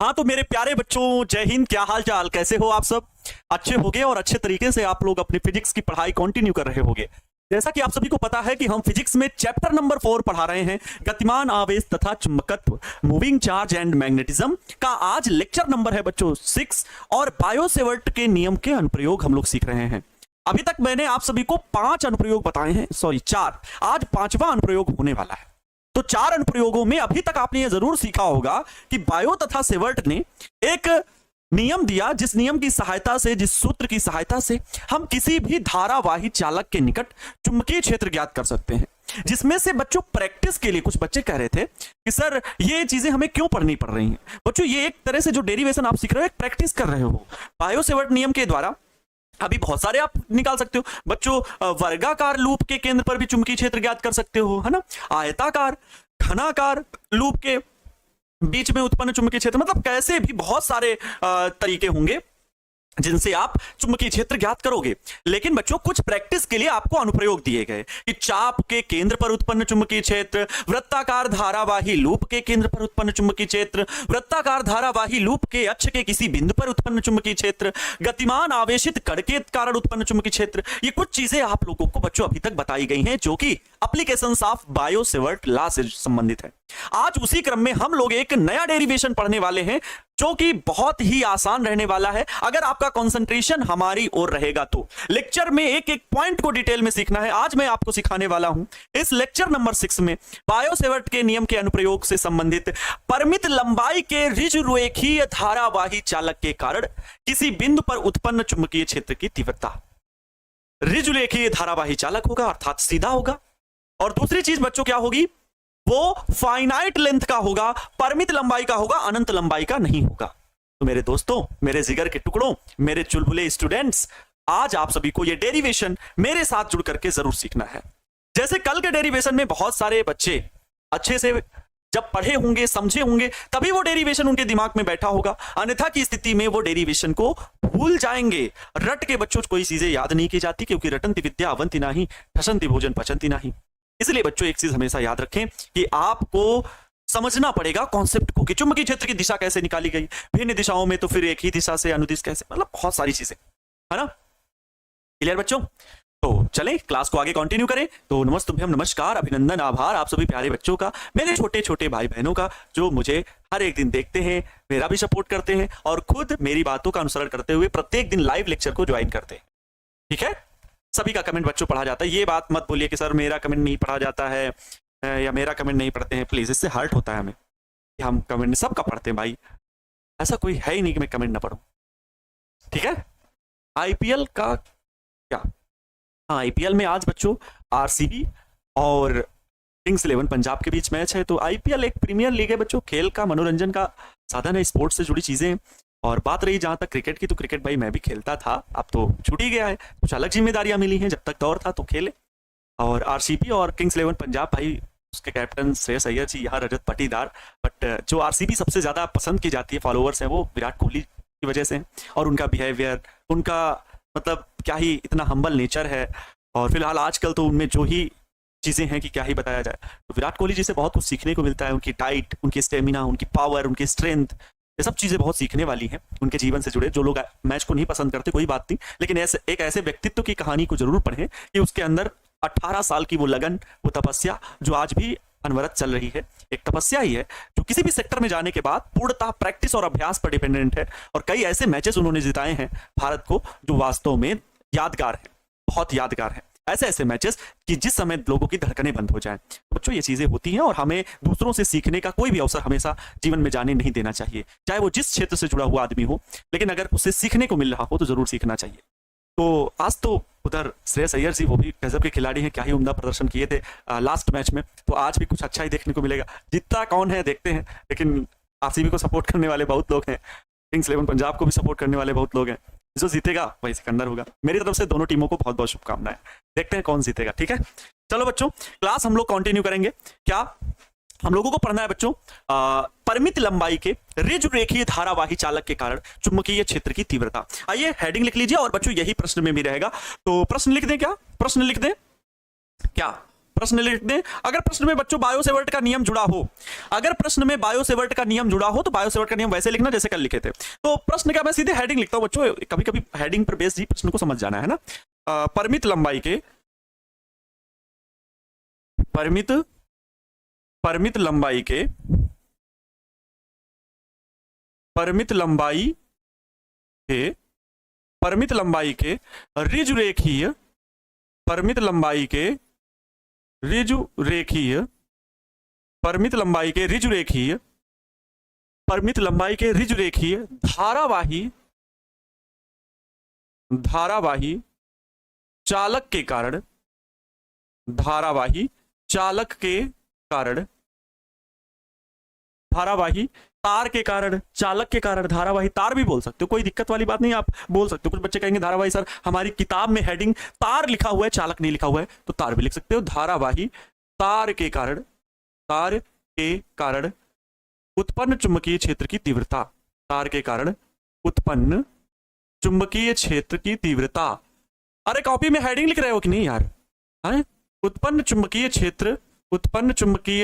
हाँ तो मेरे प्यारे बच्चों, जय हिंद। क्या हाल चाल, कैसे हो आप सब? अच्छे होगे और अच्छे तरीके से आप लोग अपनी फिजिक्स की पढ़ाई कंटिन्यू कर रहे होगे। जैसा कि आप सभी को पता है कि हम फिजिक्स में चैप्टर नंबर 4 पढ़ा रहे हैं, गतिमान आवेश तथा चुंबकत्व, मूविंग चार्ज एंड मैग्नेटिज्म का आज लेक्चर नंबर है बच्चों 6 और बायो-सेवर्ट के नियम के अनुप्रयोग हम लोग सीख रहे हैं। अभी तक मैंने आप सभी को 5 अनुप्रयोग बताए हैं, सॉरी 4। आज 5वां अनुप्रयोग होने वाला है। तो 4 अनुप्रयोगों में अभी तक आपने यह जरूर सीखा होगा कि बायो तथा सेवर्ट ने एक नियम दिया, जिस नियम की सहायता से, जिस सूत्र की सहायता से हम किसी भी धारावाही चालक के निकट चुंबकीय क्षेत्र ज्ञात कर सकते हैं। जिसमें से बच्चों प्रैक्टिस के लिए कुछ बच्चे कह रहे थे कि सर ये चीजें हमें क्यों पढ़नी पड़ रही हैं। बच्चों ये एक तरह से जो डेरिवेशन आप सीख रहे हो, एक प्रैक्टिस कर रहे हो बायो सेवर्ट नियम के द्वारा। अभी बहुत सारे आप निकाल सकते हो बच्चों। वर्गाकार लूप के केंद्र पर भी चुंबकीय क्षेत्र ज्ञात कर सकते हो, है ना। आयताकार, घनाकार लूप के बीच में उत्पन्न चुंबकीय क्षेत्र, मतलब कैसे भी बहुत सारे तरीके होंगे जिनसे आप चुंबकीय क्षेत्र ज्ञात करोगे। लेकिन बच्चों कुछ प्रैक्टिस के लिए आपको अनुप्रयोग दिए गए कि चाप के केंद्र पर उत्पन्न चुंबकीय क्षेत्र, वृत्ताकार धारावाही लूप के केंद्र पर उत्पन्न चुंबकीय क्षेत्र, वृत्ताकार धारावाही लूप के अक्ष के किसी बिंदु पर उत्पन्न चुंबकीय क्षेत्र, गतिमान आवेशित कण के कारण उत्पन्न चुंबकीय क्षेत्र। ये कुछ चीजें आप लोगों को बच्चों अभी तक बताई गई हैं जो कि applications of bio Savart law से संबंधित है। आज उसी क्रम में हम लोग एक नया डेरिवेशन पढ़ने वाले हैं जो कि बहुत ही आसान रहने वाला है अगर आपका कंसंट्रेशन हमारी ओर रहेगा तो। लेक्चर में एक एक पॉइंट को डिटेल में सीखना है, आज मैं आपको सिखाने वाला हूं। इस लेक्चर नंबर 6 में बायो सेवर्ट के नियम के अनुप्रयोग से संबंधित परिमित लंबाई के ऋजुरेखीय धारावाही चालक के कारण किसी बिंदु पर उत्पन्न चुंबकीय क्षेत्र की तीव्रता। ऋजुरेखीय धारावाही चालक होगा अर्थात सीधा होगा, और दूसरी चीज बच्चों क्या होगी, वो फाइनाइट लेंथ का होगा, परिमित लंबाई का होगा, अनंत लंबाई का नहीं होगा। तो मेरे दोस्तों, मेरे जिगर के टुकड़ों, मेरे चुलबुले स्टूडेंट्स, आज आप सभी को ये डेरिवेशन मेरे साथ जुड़ करके जरूर सीखना है। जैसे कल के डेरिवेशन में बहुत सारे बच्चे अच्छे से जब पढ़े होंगे, समझे होंगे, तभी वो डेरिवेशन उनके दिमाग में बैठा होगा, अन्यथा की स्थिति में वो डेरिवेशन को भूल जाएंगे। रट के बच्चों कोई चीजें याद नहीं की जाती, क्योंकि रटंति विद्या अवंति नाही, ठसंति भोजन पचंति नाही। इसलिए बच्चों एक चीज हमेशा याद रखें कि आपको समझना पड़ेगा कॉन्सेप्ट को कि चुंबकीय क्षेत्र की दिशा कैसे निकाली गई, भिन्न दिशाओं में तो फिर एक ही दिशा से अनुदिश कैसे, मतलब बहुत सारी चीजें, है ना। क्लियर बच्चों? तो चलें क्लास को आगे कंटिन्यू करें। तो नमस्तुभ्यम, नमस्कार, अभिनंदन, आभार आप सभी प्यारे बच्चों का, मेरे छोटे छोटे भाई बहनों का जो मुझे हर एक दिन देखते हैं, मेरा भी सपोर्ट करते हैं और खुद मेरी बातों का अनुसरण करते हुए प्रत्येक दिन लाइव लेक्चर को ज्वाइन करते हैं। ठीक है, सभी का कमेंट बच्चों पढ़ा जाता है। ये बात मत बोलिए कि सर मेरा कमेंट नहीं पढ़ा जाता है या मेरा कमेंट नहीं पढ़ते हैं, प्लीज। इससे हर्ट होता है हमें कि हम कमेंट सबका पढ़ते हैं भाई, ऐसा कोई है ही नहीं कि मैं कमेंट ना पढ़ूं। ठीक है, आईपीएल का क्या, हाँ आईपीएल में आज बच्चों आरसीबी और किंग्स 11 पंजाब के बीच मैच है। तो आईपीएल एक प्रीमियर लीग है बच्चों, खेल का, मनोरंजन का साधन है, स्पोर्ट्स से जुड़ी चीजें हैं। और बात रही जहां तक क्रिकेट की, तो क्रिकेट भाई मैं भी खेलता था, अब तो छूट ही गया है, कुछ अलग जिम्मेदारियां मिली हैं, जब तक दौर था तो खेले। और आरसीबी और किंग्स 11 पंजाब भाई, उसके कैप्टन श्रेयस अय्यर जी, यहाँ रजत पाटीदार। बट जो आरसीबी सबसे ज्यादा पसंद की जाती है, फॉलोअर्स हैं, वो विराट कोहली की वजह से, और उनका बिहेवियर, उनका मतलब क्या ही इतना हम्बल नेचर है। और फिलहाल आजकल तो उनमें जो ही चीजें हैं कि क्या ही बताया जाए। तो विराट कोहली जी से बहुत कुछ सीखने को मिलता है, उनकी डाइट, उनकी स्टेमिना, उनकी पावर, उनकी स्ट्रेंथ, ये सब चीजें बहुत सीखने वाली हैं उनके जीवन से जुड़े। जो लोग मैच को नहीं पसंद करते कोई बात नहीं, लेकिन एक ऐसे व्यक्तित्व की कहानी को जरूर पढ़ें कि उसके अंदर 18 साल की वो लगन, वो तपस्या जो आज भी अनवरत चल रही है, एक तपस्या ही है जो किसी भी सेक्टर में जाने के बाद पूर्णतः प्रैक्टिस और अभ्यास पर डिपेंडेंट है। और कई ऐसे मैचेस उन्होंने जिताए हैं भारत को जो वास्तव में यादगार है, बहुत यादगार है। ऐसे ऐसे मैचेस कि जिस समय लोगों की धड़कनें बंद हो जाएं। तो बच्चों ये चीजें होती हैं और हमें दूसरों से सीखने का कोई भी अवसर हमेशा जीवन में जाने नहीं देना चाहिए, चाहे वो जिस क्षेत्र से जुड़ा हुआ आदमी हो, लेकिन अगर उससे सीखने को मिल रहा हो तो जरूर सीखना चाहिए। तो आज तो उधर श्रेयस अय्यर जी, वो भी गजब के खिलाड़ी हैं, क्या ही उम्दा प्रदर्शन किए थे लास्ट मैच में। तो आज भी कुछ अच्छा ही देखने को मिलेगा। जीतता कौन है देखते हैं, लेकिन आरसीबी को सपोर्ट करने वाले बहुत लोग हैं, किंग्स 11 पंजाब को भी सपोर्ट करने वाले बहुत लोग हैं। जो जीतेगा वही सिकंदर होगा। मेरी तरफ से दोनों टीमों को बहुत बहुत शुभकामनाएं। देखते हैं कौन जीतेगा। ठीक है, चलो बच्चों क्लास हम लोग कंटिन्यू करेंगे। क्या हम लोगों को पढ़ना है बच्चों, परिमित लंबाई के ऋजुरेखीय धारावाही चालक के कारण चुंबकीय क्षेत्र की तीव्रता। आइए हेडिंग लिख लीजिए और बच्चों यही प्रश्न में भी रहेगा, तो प्रश्न लिख दें। क्या प्रश्न लिख दें? क्या प्रश्न लिख दें। अगर प्रश्न में बच्चों बायो-सेवर्ट का नियम जुड़ा हो, अगर प्रश्न में बायो-सेवर्ट का नियम जुड़ा हो तो बायो-सेवर्ट का नियम वैसे लिखना जैसे कल लिखे थे। तो प्रश्न का मैं सीधे हेडिंग लिखता हूं बच्चों, कभी कभी हेडिंग पर बेस्ड ही प्रश्न को समझ जाना है ना। परिमित लंबाई के परिमित परिमित लंबाई के परिमित लंबाई के परिमित लंबाई के ऋजुरेखीय परिमित लंबाई के ऋजुरेखीय परिमित लंबाई के ऋजुरेखीय परिमित लंबाई के ऋजुरेखीय धारावाही धारावाही चालक के कारण धारावाही चालक के कारण धारावाही तार के कारण चालक के कारण धारावाही तार भी बोल सकते हो, कोई दिक्कत वाली बात नहीं, आप बोल सकते हो। कुछ बच्चे कहेंगे धारावाही सर हमारी किताब में हेडिंग तार लिखा हुआ है चालक नहीं लिखा हुआ है, तो तार भी लिख सकते हो। धारावाही तार के कारण उत्पन्न चुंबकीय क्षेत्र की तीव्रता, तार के कारण उत्पन्न चुंबकीय क्षेत्र की तीव्रता। अरे कॉपी में हेडिंग लिख रहे हो कि नहीं यार? है उत्पन्न चुंबकीय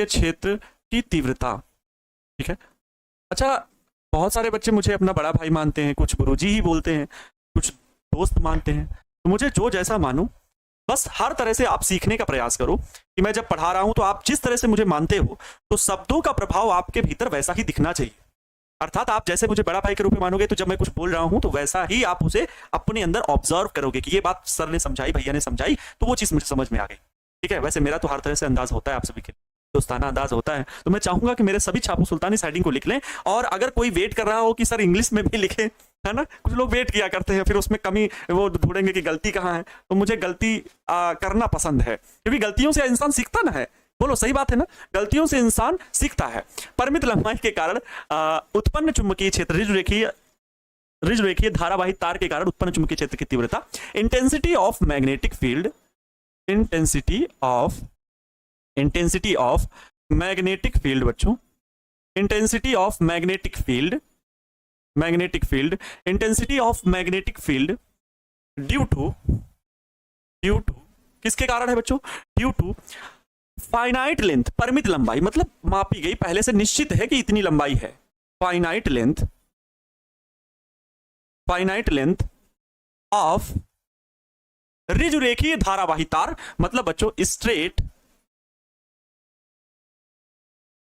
क्षेत्र की तीव्रता, ठीक है। अच्छा, बहुत सारे बच्चे मुझे अपना बड़ा भाई मानते हैं, कुछ गुरुजी ही बोलते हैं, कुछ दोस्त मानते हैं। तो मुझे जो जैसा मानो, बस हर तरह से आप सीखने का प्रयास करो कि मैं जब पढ़ा रहा हूं तो आप जिस तरह से मुझे मानते हो तो शब्दों का प्रभाव आपके भीतर वैसा ही दिखना चाहिए। अर्थात आप जैसे मुझे बड़ा भाई के रूप में मानोगे तो जब मैं कुछ बोल रहा हूं तो वैसा ही आप उसे अपने अंदर ऑब्जर्व करोगे कि ये बात सर ने समझाई, भैया ने समझाई, तो वो चीज मुझे समझ में आ गई। ठीक है, वैसे मेरा तो हर तरह से अंदाज होता है, आप सभी के दोस्ताना अंदाज होता है। तो मैं चाहूंगा कि मेरे सभी छापू सुल्तान इस हेडिंग को लिख लें, और अगर कोई वेट कर रहा हो कि सर इंग्लिश में भी लिखे, है ना, कुछ लोग वेट किया करते हैं, फिर उसमें कमी वो ढूंढेंगे कि गलती कहाँ है, तो मुझे गलती करना पसंद है, क्योंकि गलतियों से इंसान सीखता ना है। बोलो सही बात है ना, गलतियों से इंसान सीखता है। परिमित लंबाई के कारण उत्पन्न चुंबकीय क्षेत्र ऋजुरेखीय धारावाही तार के कारण उत्पन्न चुंबकीय क्षेत्र की तीव्रता, intensity of magnetic field, intensity of magnetic field बच्चों, intensity of magnetic field intensity of magnetic field due to किसके कारण है बच्चों? ड्यू टू फाइनाइट लेंथ, परिमित लंबाई, मतलब मापी गई, पहले से निश्चित है कि इतनी लंबाई है। फाइनाइट लेंथ ऑफ ऋजुरेखीय धारावाही तार, मतलब बच्चों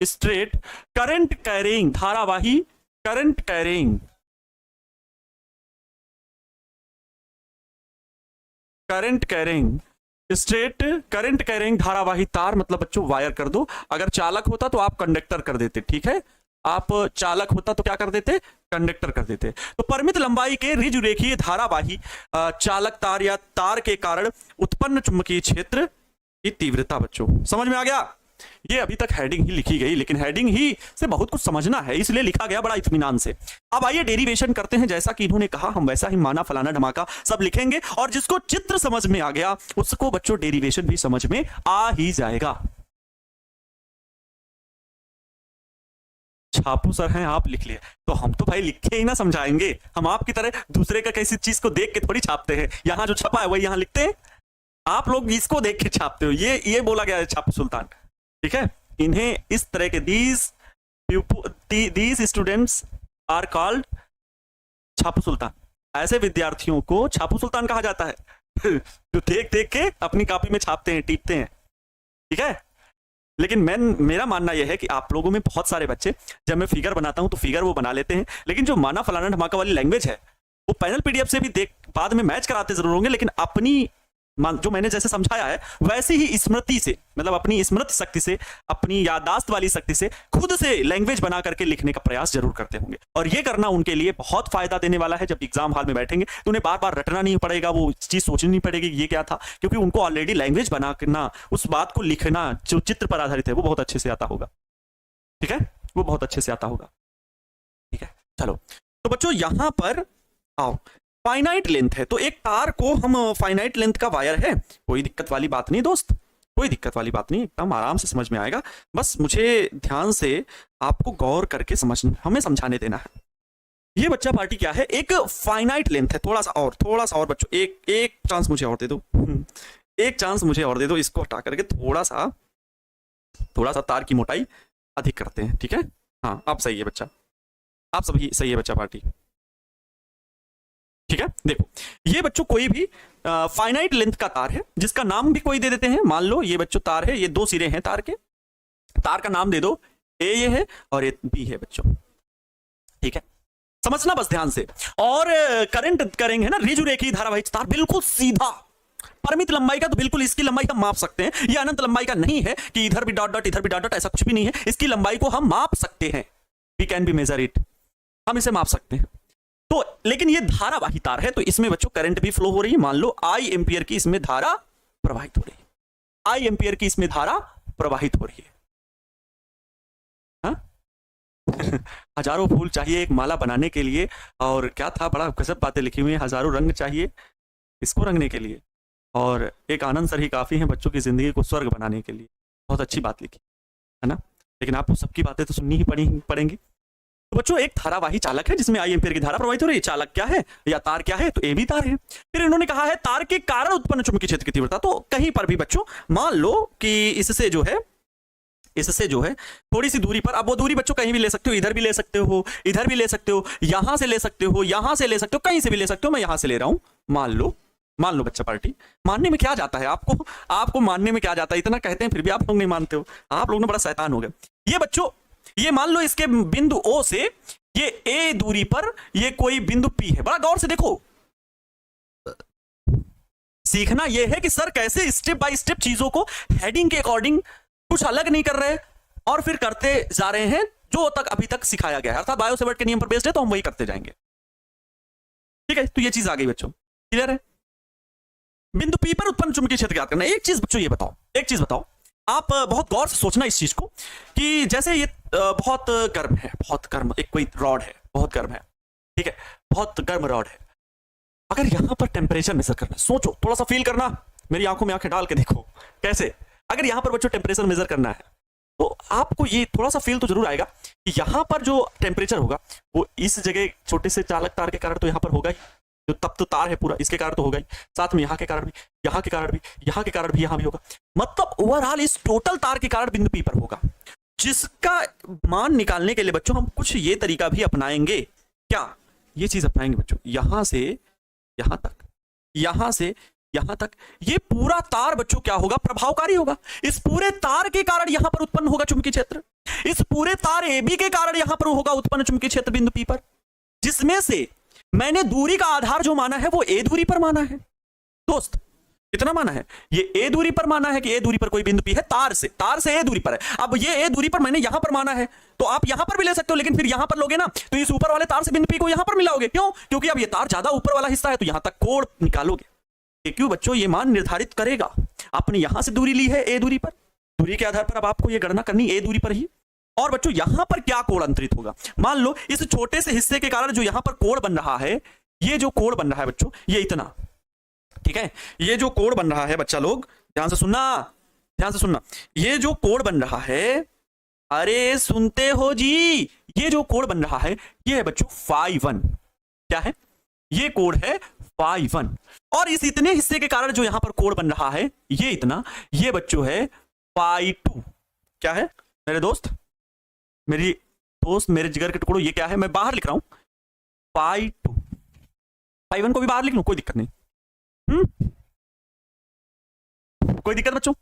स्ट्रेट करंट कैरिंग धारावाही करंट कैरिंग धारावाही तार, मतलब बच्चों वायर कर दो। अगर चालक होता तो आप कंडक्टर कर देते, ठीक है, आप चालक होता तो क्या कर देते? कंडक्टर कर देते। तो परिमित लंबाई के ऋजुरेखीय धारावाही चालक तार या तार के कारण उत्पन्न चुंबकीय क्षेत्र की तीव्रता। बच्चों समझ में आ गया? ये अभी तक हेडिंग ही लिखी गई, लेकिन हेडिंग ही से बहुत कुछ समझना है, इसलिए लिखा गया बड़ा इत्मीनान से। अब आइए डेरिवेशन करते हैं, जैसा कि इन्होंने कहा हम वैसा ही माना फलाना धमाका सब लिखेंगे, और जिसको चित्र समझ में आ गया उसको बच्चों डेरिवेशन भी समझ में आ ही जाएगा। छापू सर हैं आप, लिख लिए तो हम तो भाई लिख के ही ना समझाएंगे, हम आपकी तरह दूसरे का किसी चीज को देख के थोड़ी छापते हैं। यहां जो छपा है वही यहां लिखते हैं, आप लोग इसको देख के छापते हो। ये बोला गया है छापू सुल्तान, ठीक है। इन्हें इस तरह के दीज स्टूडेंट्स आर कॉल्ड छापू सुल्तान, ऐसे विद्यार्थियों को छापू सुल्तान कहा जाता है जो देख देख के अपनी कॉपी में छापते हैं, टीपते हैं, ठीक है। लेकिन मेरा मानना यह है कि आप लोगों में बहुत सारे बच्चे, जब मैं फिगर बनाता हूं तो फिगर वो बना लेते हैं, लेकिन जो माना फलाना धमाका वाली लैंग्वेज है वो पैनल पीडीएफ से भी बाद में मैच कराते जरूर होंगे, लेकिन अपनी जो मैंने जैसे समझाया है वैसे ही स्मृति से, मतलब अपनी स्मृति शक्ति से, अपनी याददाश्त वाली शक्ति से खुद से लैंग्वेज बना करके लिखने का प्रयास जरूर करते होंगे। और ये करना उनके लिए बहुत फायदा देने वाला है। जब एग्जाम हॉल में बैठेंगे तो उन्हें बार बार रटना नहीं पड़ेगा, वो चीज सोचनी नहीं पड़ेगी ये क्या था, क्योंकि उनको ऑलरेडी लैंग्वेज बनाना, उस बात को लिखना जो चित्र पर आधारित है वो बहुत अच्छे से आता होगा, ठीक है, वो बहुत अच्छे से आता होगा, ठीक है। चलो तो बच्चों यहां पर आओ, फाइनाइट लेंथ है, तो एक तार को हम फाइनाइट लेंथ का वायर है, कोई दिक्कत वाली बात नहीं दोस्त, कोई दिक्कत वाली बात नहीं, एकदम आराम से समझ में आएगा। बस मुझे ध्यान से आपको गौर करके हमें समझाने देना है। ये बच्चा पार्टी क्या है? एक फाइनाइट लेंथ है, थोड़ा सा और बच्चों, एक चांस मुझे और दे दो, एक चांस मुझे और दे दो, इसको हटा करके थोड़ा सा तार की मोटाई अधिक करते हैं, ठीक है। हाँ अब सही है बच्चा, आप सभी सही है बच्चा पार्टी, ठीक है। देखो ये बच्चों कोई भी फाइनाइट लेंथ का तार है जिसका नाम भी कोई दे देते हैं। मान लो ये बच्चों तार है, ये 2 सिरे हैं तार के, तार का नाम दे दो, ए ये है और ये बी है बच्चों, ठीक है। समझना बस ध्यान से। और करंट करेंगे ना रिजुरेखी धारावाहिक तार, बिल्कुल सीधा। परिमित लंबाई का तो बिल्कुल इसकी लंबाई हम माप सकते हैं, ये अनंत लंबाई का नहीं है कि इधर भी डॉट डॉट इधर भी डॉट डॉट, ऐसा कुछ भी नहीं है। इसकी लंबाई को हम माप सकते हैं, we can be measure it, हम इसे माप सकते हैं। तो लेकिन ये धारावाही तार है तो इसमें बच्चों करंट भी फ्लो हो रही है। मान लो आई एम्पियर की इसमें धारा प्रवाहित हो रही है, आई एम्पियर की इसमें धारा प्रवाहित हो रही है। हजारों फूल चाहिए एक माला बनाने के लिए, और क्या था, बड़ा गजब बातें लिखी हुई हैं। हजारों रंग चाहिए इसको रंगने के लिए, और एक आनंद सर ही काफी है बच्चों की जिंदगी को स्वर्ग बनाने के लिए। बहुत अच्छी बात लिखी है ना, लेकिन आपको सबकी बातें तो सुननी ही पड़ेंगी। तो बच्चों एक धारावाही चालक है जिसमें आई एम्पियर की धारा प्रवाहित हो रही है। चालक क्या है या तार क्या है, तो ए भी तार है। फिर इन्होंने कहा है तार के कारण उत्पन्न चुंबकीय क्षेत्र की तीव्रता। तो कहीं पर भी बच्चों मान लो कि इससे जो है थोड़ी सी दूरी पर, अब वो दूरी बच्चों कहीं भी ले सकते हो, इधर भी ले सकते हो, इधर भी ले सकते हो, यहां से ले सकते हो, यहां से ले सकते हो, कहीं से भी ले सकते हो। मैं यहां से ले रहा हूं, मान लो बच्चा पार्टी। मानने में क्या जाता है, आपको मानने में क्या जाता है, इतना कहते हैं फिर भी आप लोग नहीं मानते हो। आप लोग ने बड़ा शैतान हो गए। ये बच्चों ये मान लो इसके बिंदु ओ से ये ए दूरी पर ये कोई बिंदु पी है। बड़ा गौर से देखो, सीखना यह है कि सर कैसे स्टेप बाय स्टेप चीजों को हेडिंग के अकॉर्डिंग कुछ अलग नहीं कर रहे और फिर करते जा रहे हैं जो तक अभी तक सिखाया गया है, अर्थात बायो सेवर्ट के नियम पर बेस्ड है तो हम वही करते जाएंगे, ठीक है। तो ये चीज आ गई बच्चों, क्लियर है। बिंदु पी पर उत्पन्न चुंबकीय क्षेत्र ज्ञात करना। एक चीज बच्चों ये बताओ, एक चीज बताओ, आप बहुत गौर से सोचना इस चीज को कि जैसे ये बहुत गर्म है, बहुत गर्म एक कोई रॉड है, बहुत गर्म है, ठीक है, बहुत गर्म रॉड है। अगर यहां पर टेम्परेचर मेजर करना, सोचो थोड़ा सा फील करना, मेरी आंखों में आंखें डाल के देखो कैसे। अगर यहां पर बच्चों टेम्परेचर मेजर करना है तो आपको ये थोड़ा सा फील तो जरूर आएगा कि यहां पर जो टेम्परेचर होगा वो इस जगह छोटे से चालक तार के कारण तो यहां पर होगा ही, जो तब तो तार है पूरा इसके कारण तो होगा ही, साथ में यहाँ के कारण भी, यहाँ के कारण भी, यहाँ के कारण भी, यहाँ भी होगा। मतलब ओवरऑल इस टोटल तार के कारण बिंदु पी पर होगा, जिसका मान निकालने के लिए बच्चों हम कुछ ये तरीका भी अपनाएंगे। क्या ये चीज अपनाएंगे बच्चों, यहां से यहां तक, यहां से यहां तक, ये पूरा तार बच्चों क्या होगा, प्रभावकारी होगा। इस पूरे तार के कारण यहां पर उत्पन्न होगा चुंबकीय क्षेत्र, इस पूरे तार AB के कारण यहां पर होगा उत्पन्न चुंबकीय क्षेत्र बिंदु पी पर, जिसमें से मैंने दूरी का आधार जो माना है वो ए दूरी पर माना है। दोस्त कितना माना है, ये ए दूरी पर माना है कि ए दूरी पर कोई बिंदु पी है, तार से ए दूरी पर है। अब ये ए दूरी पर मैंने यहां पर माना है तो आप यहां पर भी ले सकते हो, लेकिन फिर यहां पर लोगे ना तो इस ऊपर वाले तार से बिंदु पी को यहां पर मिलाओगे। क्यों, क्योंकि अब ये तार ज्यादा ऊपर वाला हिस्सा है तो यहां तक कोण निकालोगे। क्यों बच्चों, ये मान निर्धारित करेगा। आपने यहां से दूरी ली है ए दूरी पर, दूरी के आधार पर अब आपको ये गणना करनी ए दूरी पर ही। और बच्चों यहां पर क्या कोण अंतरित होगा, मान लो इस छोटे से हिस्से के कारण जो यहां पर कोण बन रहा है, ये जो कोण बन रहा है बच्चों ये इतना, ठीक है, ये जो कोण बन रहा है बच्चा लोग ध्यान से सुनना, ध्यान से सुनना, ये जो कोण बन रहा है, अरे सुनते हो जी, ये जो कोण बन रहा है ये है बच्चों φ1। क्या है, ये कोण है φ1। और इस इतने हिस्से के कारण जो यहां पर कोण बन रहा है ये इतना, ये बच्चों है φ2। क्या है मेरे दोस्त, मेरे जिगर के टुकड़ों, ये क्या है, मैं बाहर लिख रहा हूं φ2, φ1 को भी बाहर लिख लूं कोई दिक्कत नहीं, कोई दिक्कत बच्चों,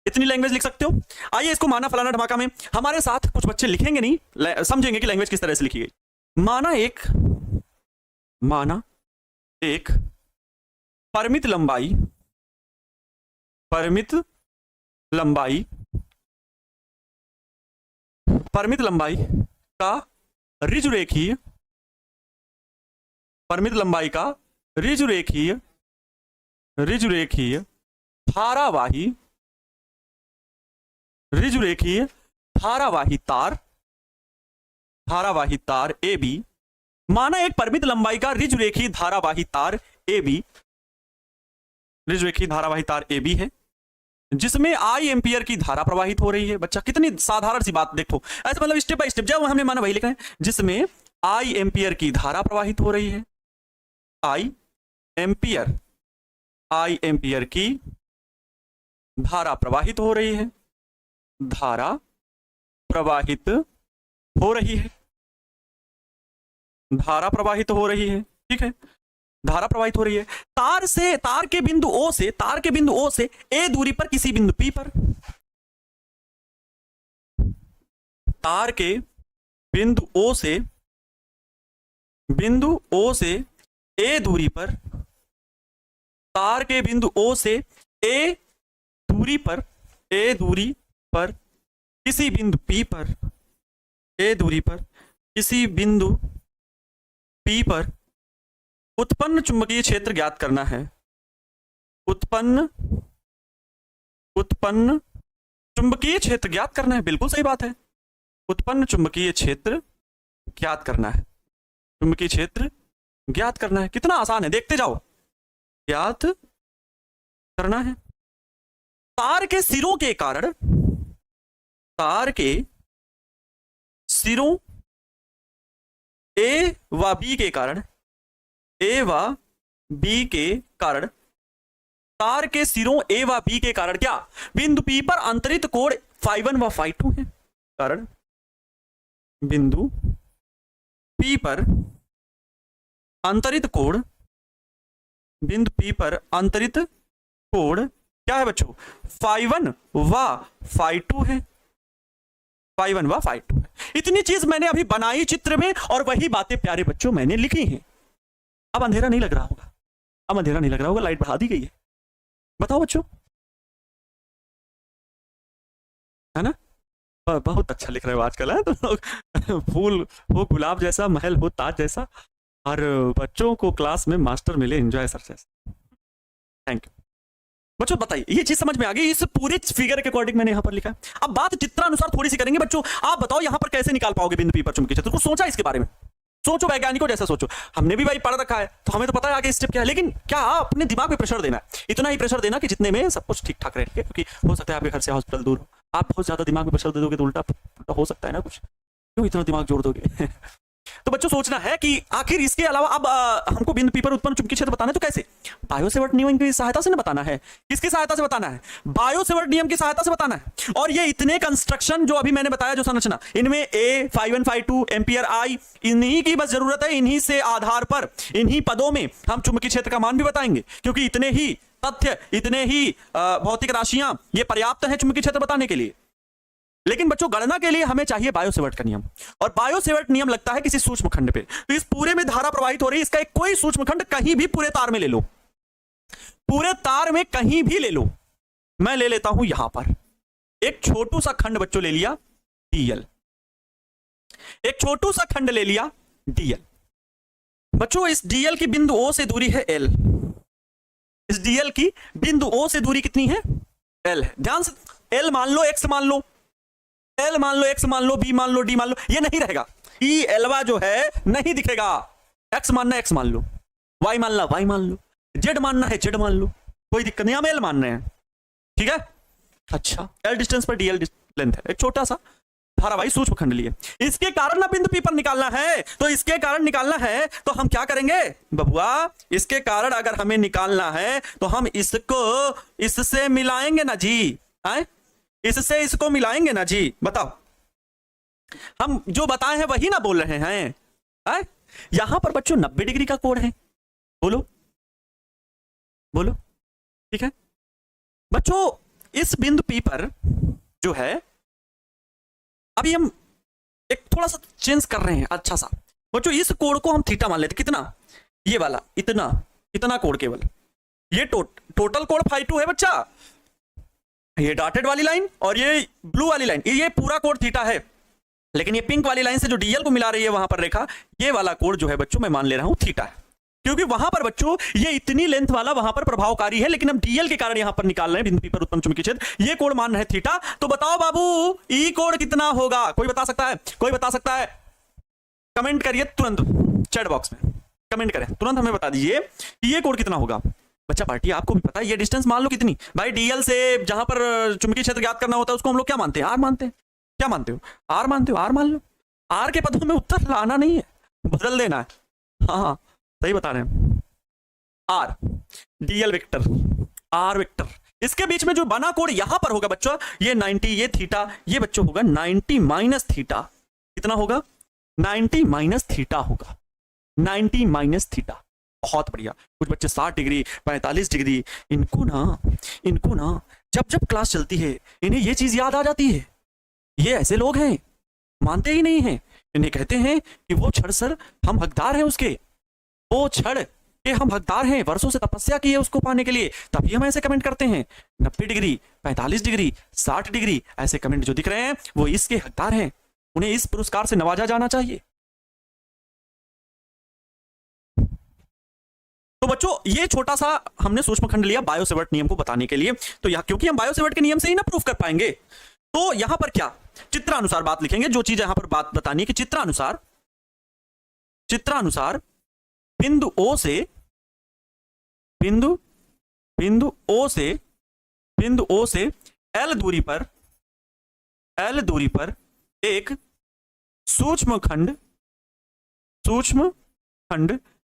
इतनी लैंग्वेज लिख सकते हो। आइए इसको माना फलाना धमाका में हमारे साथ कुछ बच्चे लिखेंगे नहीं, समझेंगे कि लैंग्वेज किस तरह से लिखी गई। माना एक परिमित लंबाई का ऋजुरेखीय धारावाही तार AB। माना एक परिमित लंबाई का ऋजुरेखीय धारावाही तार AB है जिसमें आई एम्पियर की धारा प्रवाहित हो रही है। बच्चा कितनी साधारण सी बात देखो, ऐसे मतलब स्टेप बाय स्टेप, जब हमने माना वही लिखा है, जिसमें आई एम्पियर की धारा प्रवाहित हो रही है, आई एम्पियर की धारा प्रवाहित हो रही है, धारा प्रवाहित हो रही है, धारा प्रवाहित हो रही है, ठीक है, धारा प्रवाहित हो रही है। तार के बिंदु O से A दूरी पर किसी बिंदु P पर, तार के बिंदु O से A दूरी पर, तार के बिंदु O से A दूरी पर किसी बिंदु P पर, A दूरी पर किसी बिंदु P पर उत्पन्न चुंबकीय क्षेत्र ज्ञात करना है। उत्पन्न चुंबकीय क्षेत्र ज्ञात करना है, बिल्कुल सही बात है। उत्पन्न चुंबकीय क्षेत्र ज्ञात करना है, चुंबकीय क्षेत्र ज्ञात करना है। कितना आसान है, देखते जाओ, ज्ञात करना है। तार के सिरों के कारण, तार के सिरों A व B के कारण, A व B के कारण, तार के सिरों A व B के कारण क्या, बिंदु P पर अंतरित कोण φ1 व φ2 है। कारण बिंदु P पर अंतरित कोण, बिंदु P पर अंतरित कोण क्या है बच्चों, φ1 व φ2 है, φ1 व φ2 है। इतनी चीज मैंने अभी बनाई चित्र में, और वही बातें प्यारे बच्चों मैंने लिखी हैं। अब अंधेरा नहीं लग रहा होगा, अब अंधेरा नहीं लग रहा होगा, लाइट बढ़ा दी गई है। बताओ बच्चों, है ना, बहुत अच्छा लिख रहे हो आजकल, है तुम लोग। फूल हो गुलाब जैसा, महल हो ताज जैसा, और बच्चों को क्लास में मास्टर मिले एंजॉय सर जैसा। थैंक यू बच्चों, बताइए ये चीज समझ में आ गई। इस पूरे फिगर के अकॉर्डिंग मैंने यहां पर लिखा है। अब बात चित्रानुसार थोड़ी सी करेंगे बच्चों। आप बताओ यहां पर कैसे निकाल पाओगे बिंदु P पर चुंबकीय क्षेत्र, कुछ सोचा इसके बारे में? सोचो, वैज्ञानिकों जैसा सोचो। हमने भी भाई पढ़ रखा है, तो हमें तो पता है आगे स्टेप क्या है, लेकिन क्या अपने दिमाग में प्रेशर देना है, इतना ही प्रेशर देना कि जितने में सब कुछ ठीक ठाक रहे, क्योंकि हो सकता है आपके घर से हॉस्पिटल दूर हो, आप बहुत ज्यादा दिमाग में प्रेशर दे दोगे तो उल्टा हो सकता है ना कुछ, क्यों इतना दिमाग जोड़ दोगे? तो बच्चों सोचना है कि आखिर इसके अलावा अब हमको बिंदु P पर उत्पन्न चुंबकीय क्षेत्र बताना है, तो कैसे? बायो-सेवर्ट नियम की सहायता से बताना है। किसकी सहायता से बताना है? बायो-सेवर्ट नियम की सहायता से बताना है। और ये इतने कंस्ट्रक्शन जो अभी मैंने बताया, जो संरचना, इनमें A, φ1, φ2, एम्पियर I, इन्हीं की बस जरूरत है। इन्हीं से आधार पर, इन्हीं पदों में हम चुंबकीय क्षेत्र का मान भी बताएंगे, क्योंकि इतने ही तथ्य, इतने ही भौतिक राशियां ये पर्याप्त है चुंबकीय क्षेत्र बताने के लिए। लेकिन बच्चों गणना के लिए हमें चाहिए बायो-सेवर्ट का नियम, और बायो-सेवर्ट नियम लगता है किसी सूक्ष्म खंड पे। तो इस पूरे में धारा प्रवाहित हो रही है, इसका एक कोई सूक्ष्म खंड कहीं भी पूरे तार में ले लो, पूरे तार में कहीं भी ले लो। मैं ले लेता हूं यहां पर एक छोटू सा खंड बच्चों ले लिया DL, एक छोटू सा खंड ले लिया DL। बच्चों इस DL की बिंदु O से दूरी है L, इस DL की बिंदु O से दूरी कितनी है? L है। ध्यान से, L मान लो, X मान लो, L मान लो, X मान लो, B मान लो, D मान लो, ये नहीं रहेगा। E Lवा जो है नहीं दिखेगा। X मानना X मान लो, Y मानना Y मान लो, Z मानना है Z मान लो, कोई दिक्कत नहीं, हम L मान रहे हैं, ठीक है। अच्छा, L डिस्टेंस पर DL लेंथ है, एक छोटा सा धारावाही सूक्ष्म खंड लिए। इसके कारण ना बिंदु P पर निकालना है, तो इसके कारण निकालना है तो हम क्या करेंगे बबुआ? इसके कारण अगर हमें निकालना है तो हम इसको इससे मिलाएंगे ना जी, आए? इससे इसको मिलाएंगे ना जी। बताओ, हम जो बताए हैं वही ना बोल रहे हैं, आए? यहां पर बच्चों 90 डिग्री का कोण है, बोलो बोलो, ठीक है बच्चों। इस बिंदु P पर जो है, अभी हम एक थोड़ा सा चेंज कर रहे हैं, अच्छा सा बच्चों, इस कोण को हम थीटा मान लेते। कितना? ये वाला, इतना इतना कोण केवल, ये टोटल कोण φ2 है बच्चा, ये डॉटेड वाली लाइन और ये ब्लू वाली लाइन, ये पूरा कोण थीटा है। लेकिन ये पिंक वाली लाइन से जो DL को मिला रही है वहां पर रेखा, ये वाला कोण जो है बच्चों मैं मान ले रहा हूं थीटा है, क्योंकि वहां पर बच्चों ये इतनी लेंथ वाला वहां पर प्रभावकारी है, लेकिन हम DL के कारण यहां पर निकाल रहे हैं बिंदु P पर उत्पन्न चुंबकीय क्षेत्र, ये कोण मान रहे हैं थीटा। तो बताओ बाबू E कोण कितना होगा? कोई बता सकता है? कोई बता सकता है? कमेंट करिए तुरंत, चैट बॉक्स में कमेंट करें, तुरंत हमें बता दीजिए कि ये कोण कितना होगा। बच्चा पार्टी आपको भी पता है, ये डिस्टेंस मान लो कितनी भाई, DL से जहां पर चुंबकीय क्षेत्र ज्ञात करना होता है उसको हम लोग क्या मानते हैं? R मानते हैं। क्या मानते हो? R मानते हो? R मान लो। R के पदों में उत्तर लाना नहीं है, बदल देना है। हाँ सही बता रहे हैं। R DL vector, R vector, इसके बीच में जो बना कोण यहां पर होगा बच्चों, ये 90, ये थीटा, ये बच्चों होगा 90 माइनस थीटा। कितना होगा? 90 माइनस थीटा होगा, 90 माइनस थीटा। बहुत बढ़िया। कुछ बच्चे 60 डिग्री, 45 डिग्री, इनको ना जब जब क्लास चलती है इन्हें ये चीज याद आ जाती है। ये ऐसे लोग हैं, मानते ही नहीं हैं। इन्हें कहते हैं कि वो क्षण सर हम हकदार हैं उसके, वो क्षण के हम हकदार हैं, वर्षों से तपस्या की है उसको पाने के लिए, तभी हम ऐसे कमेंट करते हैं। 90 डिग्री, 45 डिग्री, 60 डिग्री, ऐसे कमेंट जो दिख रहे हैं वो इसके हकदार हैं, उन्हें इस पुरस्कार से नवाजा जाना चाहिए। तो बच्चों ये छोटा सा हमने सूक्ष्मखंड लिया बायो सेवर्ट नियम को बताने के लिए। तो यहां क्योंकि हम बायो सेवर्ट के नियम से ही ना प्रूफ कर पाएंगे, तो यहां पर क्या चित्रानुसार बात लिखेंगे। जो चीज यहां पर बात बतानी है कि चित्रानुसार बिंदु O से बिंदु O से L दूरी पर एक सूक्ष्मखंड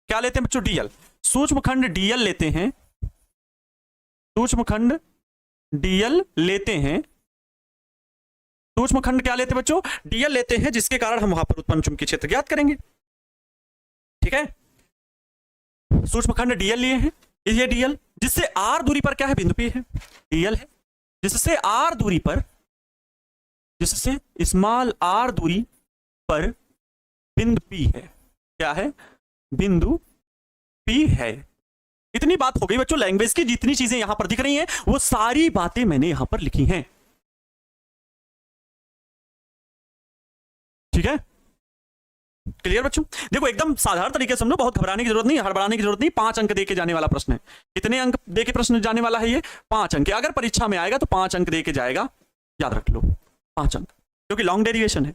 क्या लेते हैं बच्चों? DL। सूक्ष्मखंड DL लेते हैं, सूक्ष्मखंड क्या लेते हैं बच्चों? DL लेते हैं, जिसके कारण हम वहां पर उत्पन्न चुंबकीय क्षेत्र ज्ञात करेंगे। ठीक है, सूक्ष्मखंड DL लिए हैं, ये DL, जिससे R दूरी पर क्या है? बिंदु P है, DL है, जिससे R दूरी पर, जिससे स्मॉल r दूरी पर बिंदु P है। क्या है? बिंदु P है। इतनी बात हो गई बच्चों। लैंग्वेज की जितनी चीजें यहां पर दिख रही हैं वो सारी बातें मैंने यहां पर लिखी हैं। ठीक है, क्लियर बच्चों? देखो एकदम साधारण तरीके से समझो, बहुत घबराने की जरूरत नहीं, हड़बड़ाने की जरूरत नहीं। 5 अंक देके जाने वाला प्रश्न है। कितने अंक देके प्रश्न जाने वाला है? ये 5 अंक। अगर परीक्षा में आएगा तो 5 अंक देके जाएगा, याद रख लो, 5 अंक, क्योंकि लॉन्ग डेरिवेशन है।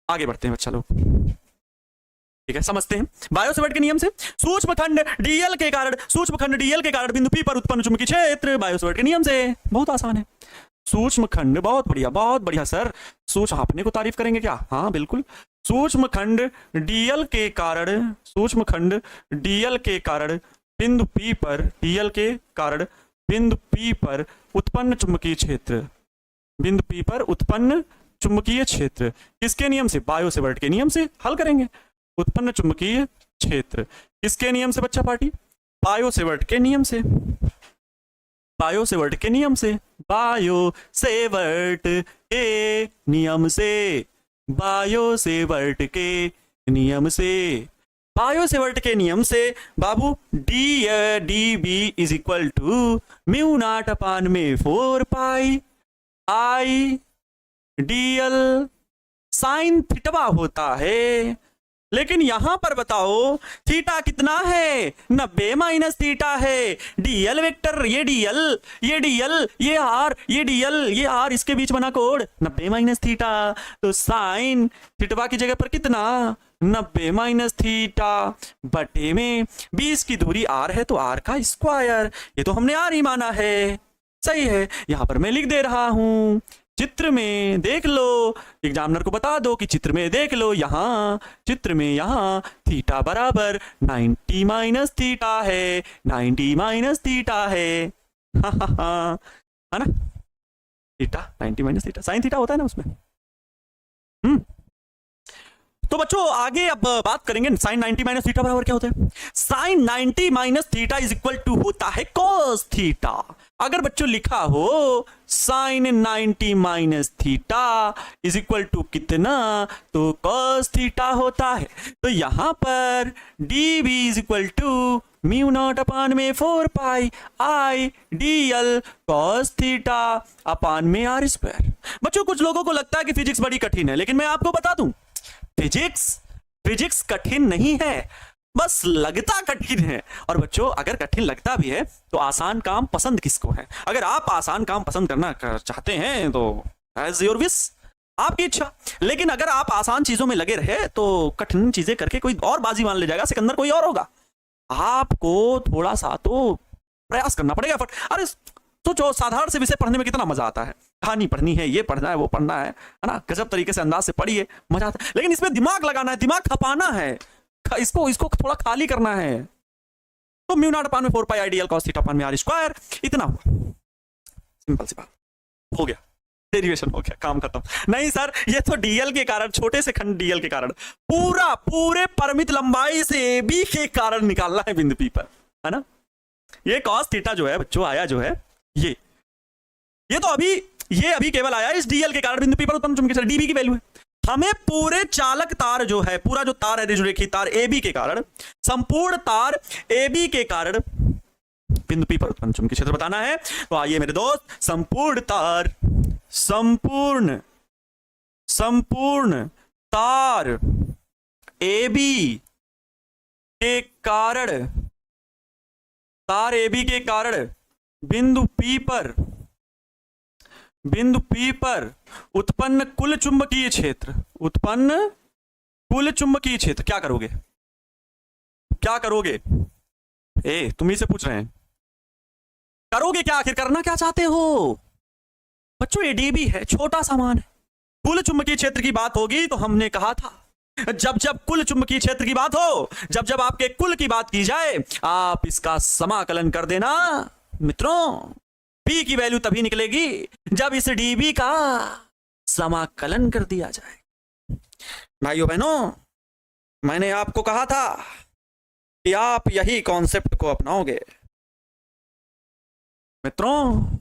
आगे बढ़ते हैं बच्चा लोग। ठीक है, समझते हैं बायो सेवर्ट के नियम से। सूक्ष्मखंड DL के कारण बिंदु P पर उत्पन्न चुंबकीय क्षेत्र, बायो सेवर्ट के नियम से। बहुत आसान है। सूक्ष्मखंड, बहुत बढ़िया सर। आपने को तारीफ करेंगे क्या? हाँ बिल्कुल। सूक्ष्मखंड DL के कारण बिंदु P पर उत्पन्न चुंबकीय क्षेत्र, बिंदु P पर उत्पन्न चुंबकीय क्षेत्र किसके नियम से? बायो सेवर्ट के नियम से हल करेंगे। उत्पन्न चुंबकीय क्षेत्र किसके नियम से बच्चा पार्टी? बायो सेवर्ट के नियम से। बायो सेवर्ट के नियम से, बायो सेवर्ट के नियम से, बायो सेवर्ट के नियम से, बायो सेवर्ट के नियम से बाबू DB is equal to mu naught upon में 4 pi I DL sine theta होता है। लेकिन यहां पर बताओ थीटा कितना है? 90 माइनस थीटा है। DL वेक्टर, ये DL, ये R, ये DL, ये R, इसके बीच बना कोण 90 माइनस थीटा। तो साइन थीटा की जगह पर कितना? 90 माइनस थीटा बटे में 20 की दूरी R है तो R का स्क्वायर। ये तो हमने R ही माना है, सही है। यहां पर मैं लिख दे रहा हूं, चित्र में देख लो, एग्जामिनर को बता दो कि चित्र में देख लो, चित्र में यहाँ थीटा बराबर 90 माइनस थीटा है, 90 माइनस थीटा है। है ना? Theta 90 minus theta, sign theta होता है ना उसमें। तो बच्चों आगे अब बात करेंगे साइन 90 माइनस थीटा बराबर क्या होता है। Sine 90 minus theta is equal to होता है कॉस थीटा। अगर बच्चों लिखा हो sine 90 minus theta is equal to कितना, तो कॉस थीटा होता है। तो यहां पर dB is equal to mu naught upon में 4 pi I DL cos theta upon में R स्क्वायर। बच्चों कुछ लोगों को लगता है कि फिजिक्स बड़ी कठिन है, लेकिन मैं आपको बता दूं फिजिक्स कठिन नहीं है, बस लगता कठिन है। और बच्चों अगर कठिन लगता भी है तो आसान काम पसंद किसको है? अगर आप आसान काम पसंद करना चाहते हैं तो एज योर विश, आपकी इच्छा। लेकिन अगर आप आसान चीजों में लगे रहे तो कठिन चीजें करके कोई और बाजी मान ले जाएगा, सिकंदर कोई और होगा। आपको थोड़ा सा तो प्रयास करना पड़ेगा। अरे सोचो साधारण से विषय पढ़ने में कितना मजा आता है। कहानी पढ़नी है, ये पढ़ना है, वो पढ़ना है ना, गजब तरीके से अंदाज से पढ़िए, मजा आता है। लेकिन इसमें दिमाग लगाना है, दिमाग खपाना है, इसको थोड़ा खाली करना है। तो म्यू नॉट अपान में 4 pi I DL cos theta upon में R स्क्वायर, इतना हुआ। सिंपल सी बात, हो गया, डेरिवेशन हो गया, काम खत्म। नहीं सर, ये तो डीएल के कारण, छोटे से खंड डीएल के कारण, पूरे परिमित लंबाई से AB के कारण निकालना है बिंदु P पर, है ना। ये कॉस थीटा जो है बच्चों आया जो है, ये तो अभी केवल आया इस डीएल के कारण बिंदु P पर उत्पन्न चुंबकीय क्षेत्र डीबी की वैल्यू है। हमें पूरे चालक तार जो है, पूरा जो तार है रेखी तार AB के कारण, संपूर्ण तार AB के कारण बिंदु P पर उत्पन्न चुंबकीय क्षेत्र बताना है। तो आइए मेरे दोस्त, संपूर्ण तार AB के कारण, तार AB के कारण बिंदु P पर उत्पन्न कुल चुंबकीय क्षेत्र, क्या करोगे? तुम ही से पूछ रहे हैं, करोगे क्या? आखिर करना क्या चाहते हो बच्चों? ये डीबी है, छोटा सामान है। कुल चुंबकीय क्षेत्र की बात होगी तो हमने कहा था, जब कुल चुंबकीय क्षेत्र की बात हो, जब आपके कुल की बात की जाए, आप इसका समाकलन कर देना मित्रों। P की वैल्यू तभी निकलेगी जब इस डीबी का समाकलन कर दिया जाए। भाइयों बहनों, मैंने आपको कहा था कि आप यही कॉन्सेप्ट को अपनाओगे। मित्रों,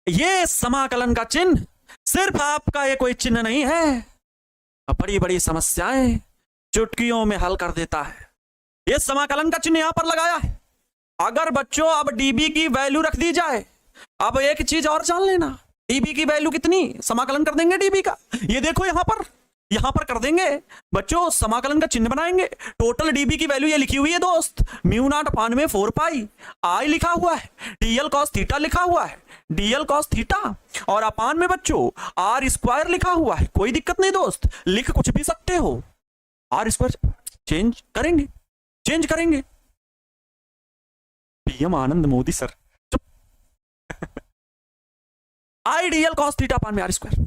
ये समाकलन का चिन्ह सिर्फ आपका ये कोई चिन्ह नहीं है, बड़ी बड़ी समस्याएं चुटकियों में हल कर देता है। ये समाकलन का चिन्ह यहां पर लगाया है। अगर बच्चों अब डीबी की वैल्यू रख दी जाए, अब एक चीज और जान लेना, डीबी की वैल्यू कितनी, समाकलन कर देंगे डीबी का, ये देखो यहां पर कर देंगे बच्चों, समाकलन का चिन्ह बनाएंगे। टोटल डीबी की वैल्यू ये लिखी हुई है दोस्त, μ0/4 पाई आई लिखा हुआ है, डीएल कॉस थीटा लिखा हुआ है, डीएल कॉस थीटा, और अपान में बच्चों आर स्क्वायर लिखा हुआ है। कोई दिक्कत नहीं दोस्त, लिख कुछ भी सकते हो, आर स्क्वायर चेंज करेंगे। पीएम आनंद मोदी सर, आई डीएल कॉस थीटा अपान में आर स्क्वायर,